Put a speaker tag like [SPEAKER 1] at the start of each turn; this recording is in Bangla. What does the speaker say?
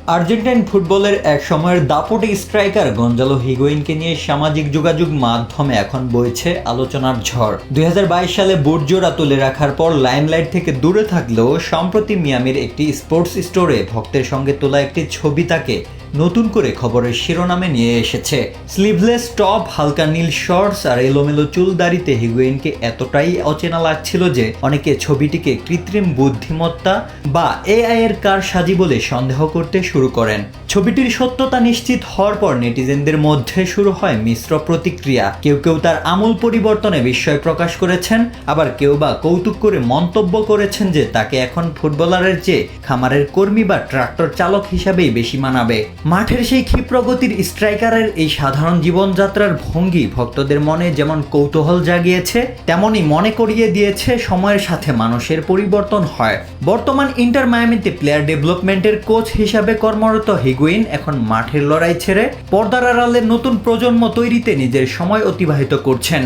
[SPEAKER 1] আর্জেন্টাইন ফুটবলের এক সময়ের দাপটে স্ট্রাইকার গঞ্জালো হিগুয়েইনকে নিয়ে সামাজিক যোগাযোগ মাধ্যমে এখন বইছে আলোচনার ঝড়। 2022 সালে বুটজোড়া তুলে রাখার পর লাইমলাইট থেকে দূরে থাকলেও সম্প্রতি মিয়ামির একটি স্পোর্টস স্টোরে ভক্তের সঙ্গে তোলা একটি ছবি তাকে নতুন করে খবরের শিরোনামে নিয়ে এসেছে। স্লিভলেস টপ, হালকা নীল শর্টস আর এলোমেলো চুল দাড়িতে হিগুয়েইনকে এতটাই অচেনা লাগছিল যে অনেকে ছবিটিকে কৃত্রিম বুদ্ধিমত্তা বা এআই এর কারসাজি বলে সন্দেহ করতে শুরু করেন। ছবিটির সত্যতা নিশ্চিত হওয়ার পর নেটিজেনদের মধ্যে শুরু হয় মিশ্র প্রতিক্রিয়া। কেউ কেউ তার আমূল পরিবর্তনে বিস্ময় প্রকাশ করেছেন, আবার কেউ বা কৌতুক করে মন্তব্য করেছেন যে তাকে এখন ফুটবলারের চেয়ে খামারের কর্মী বা ট্রাক্টর চালক হিসাবেই বেশি মানাবে। মাঠের সেই ক্ষিপ্রগতির স্ট্রাইকারের এই সাধারণ জীবনযাত্রার ভঙ্গি ভক্তদের মনে যেমন কৌতূহল জাগিয়েছে, তেমনই মনে করিয়ে দিয়েছে সময়ের সাথে মানুষের পরিবর্তন হয়। বর্তমান ইন্টার মায়ামিতে প্লেয়ার ডেভেলপমেন্টের কোচ হিসাবে কর্মরত হিগুয়েইন এখন মাঠের লড়াই ছেড়ে পর্দার আড়ালে নতুন প্রজন্ম তৈরিতে নিজের সময় অতিবাহিত করছেন।